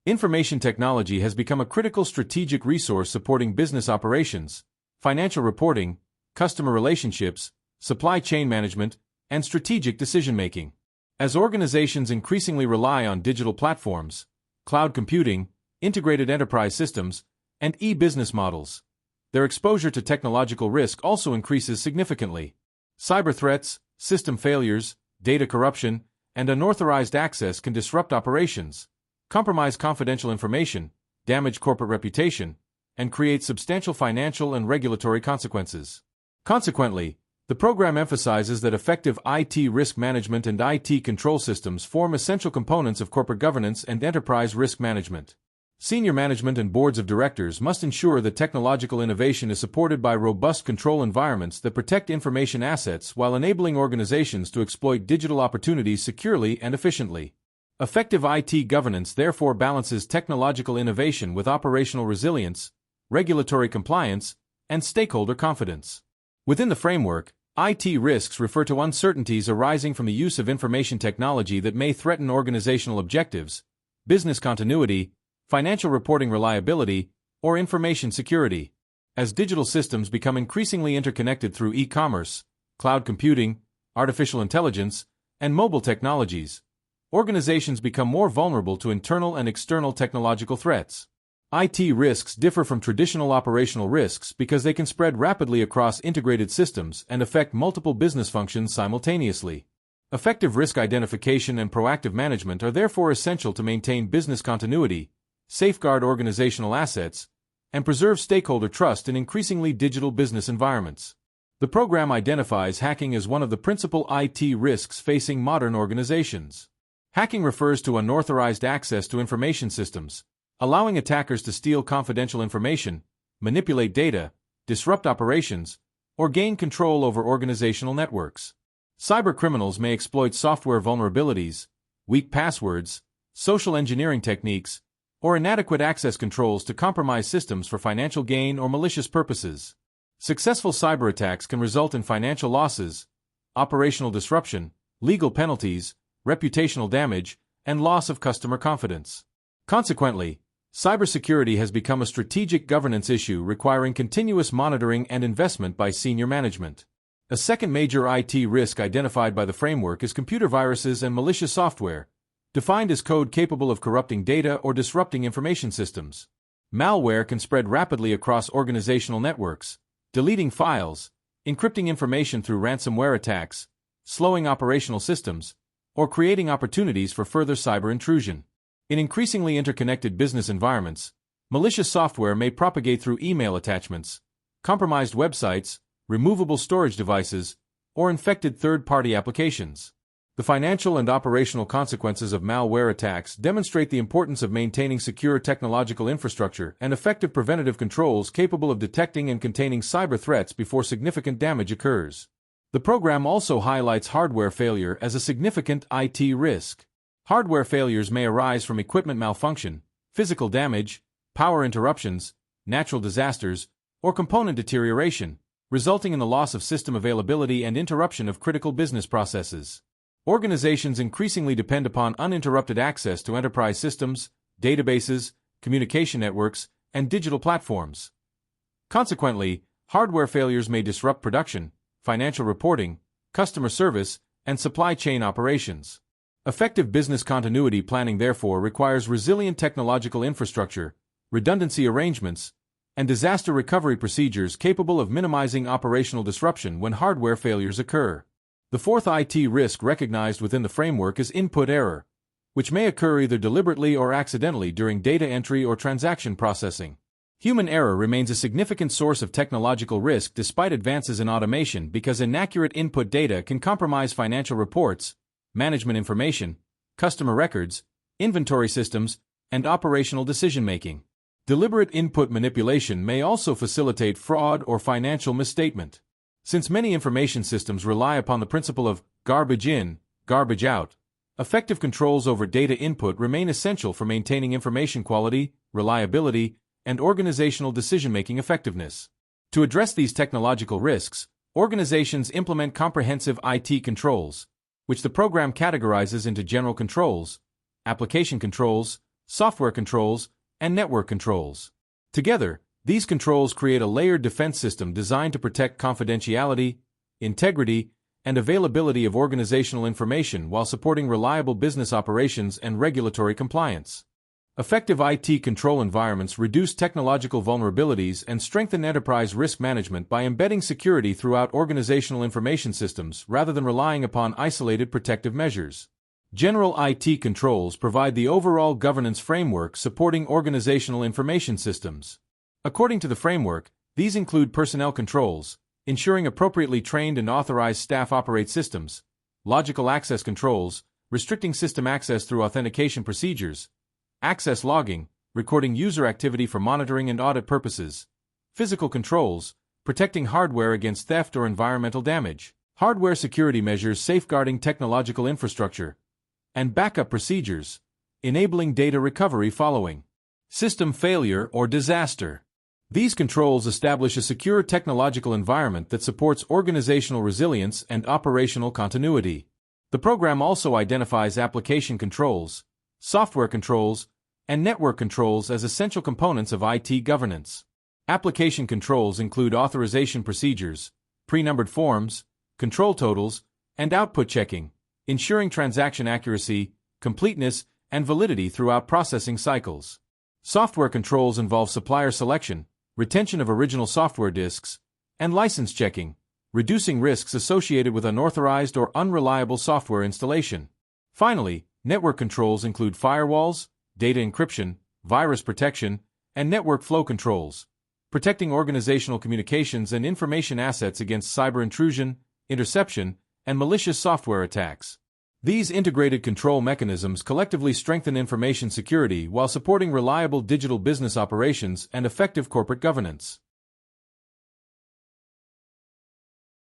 Information technology has become a critical strategic resource supporting business operations, financial reporting, customer relationships, supply chain management, and strategic decision-making. As organizations increasingly rely on digital platforms, cloud computing, integrated enterprise systems, and e-business models, their exposure to technological risk also increases significantly. Cyber threats, system failures, data corruption, and unauthorized access can disrupt operations, compromise confidential information, damage corporate reputation, and create substantial financial and regulatory consequences. Consequently, the program emphasizes that effective IT risk management and IT control systems form essential components of corporate governance and enterprise risk management. Senior management and boards of directors must ensure that technological innovation is supported by robust control environments that protect information assets while enabling organizations to exploit digital opportunities securely and efficiently. Effective IT governance therefore balances technological innovation with operational resilience, regulatory compliance, and stakeholder confidence. Within the framework, IT risks refer to uncertainties arising from the use of information technology that may threaten organizational objectives, business continuity, financial reporting reliability, or information security. As digital systems become increasingly interconnected through e-commerce, cloud computing, artificial intelligence, and mobile technologies, organizations become more vulnerable to internal and external technological threats. IT risks differ from traditional operational risks because they can spread rapidly across integrated systems and affect multiple business functions simultaneously. Effective risk identification and proactive management are therefore essential to maintain business continuity, safeguard organizational assets, and preserve stakeholder trust in increasingly digital business environments. The program identifies hacking as one of the principal IT risks facing modern organizations. Hacking refers to unauthorized access to information systems, allowing attackers to steal confidential information, manipulate data, disrupt operations, or gain control over organizational networks. Cybercriminals may exploit software vulnerabilities, weak passwords, social engineering techniques, or inadequate access controls to compromise systems for financial gain or malicious purposes. Successful cyber attacks can result in financial losses, operational disruption, legal penalties, reputational damage, and loss of customer confidence. Consequently, cybersecurity has become a strategic governance issue requiring continuous monitoring and investment by senior management. A second major IT risk identified by the framework is computer viruses and malicious software, defined as code capable of corrupting data or disrupting information systems. Malware can spread rapidly across organizational networks, deleting files, encrypting information through ransomware attacks, slowing operational systems, or creating opportunities for further cyber intrusion. In increasingly interconnected business environments, malicious software may propagate through email attachments, compromised websites, removable storage devices, or infected third-party applications. The financial and operational consequences of malware attacks demonstrate the importance of maintaining secure technological infrastructure and effective preventative controls capable of detecting and containing cyber threats before significant damage occurs. The program also highlights hardware failure as a significant IT risk. Hardware failures may arise from equipment malfunction, physical damage, power interruptions, natural disasters, or component deterioration, resulting in the loss of system availability and interruption of critical business processes. Organizations increasingly depend upon uninterrupted access to enterprise systems, databases, communication networks, and digital platforms. Consequently, hardware failures may disrupt production, financial reporting, customer service, and supply chain operations. Effective business continuity planning therefore requires resilient technological infrastructure, redundancy arrangements, and disaster recovery procedures capable of minimizing operational disruption when hardware failures occur. The fourth IT risk recognized within the framework is input error, which may occur either deliberately or accidentally during data entry or transaction processing. Human error remains a significant source of technological risk despite advances in automation because inaccurate input data can compromise financial reports, management information, customer records, inventory systems, and operational decision-making. Deliberate input manipulation may also facilitate fraud or financial misstatement. Since many information systems rely upon the principle of garbage in, garbage out, effective controls over data input remain essential for maintaining information quality, reliability, and organizational decision-making effectiveness. To address these technological risks, organizations implement comprehensive IT controls, which the program categorizes into general controls, application controls, software controls, and network controls. Together, these controls create a layered defense system designed to protect confidentiality, integrity, and availability of organizational information while supporting reliable business operations and regulatory compliance. Effective IT control environments reduce technological vulnerabilities and strengthen enterprise risk management by embedding security throughout organizational information systems rather than relying upon isolated protective measures. General IT controls provide the overall governance framework supporting organizational information systems. According to the framework, these include personnel controls, ensuring appropriately trained and authorized staff operate systems, logical access controls, restricting system access through authentication procedures, access logging, recording user activity for monitoring and audit purposes, physical controls, protecting hardware against theft or environmental damage, hardware security measures safeguarding technological infrastructure, and backup procedures, enabling data recovery following system failure or disaster. These controls establish a secure technological environment that supports organizational resilience and operational continuity. The program also identifies application controls, software controls, and network controls as essential components of IT governance. Application controls include authorization procedures, pre-numbered forms, control totals, and output checking, ensuring transaction accuracy, completeness, and validity throughout processing cycles. Software controls involve supplier selection, retention of original software disks, and license checking, reducing risks associated with unauthorized or unreliable software installation. Finally, network controls include firewalls, data encryption, virus protection, and network flow controls, protecting organizational communications and information assets against cyber intrusion, interception, and malicious software attacks. These integrated control mechanisms collectively strengthen information security while supporting reliable digital business operations and effective corporate governance.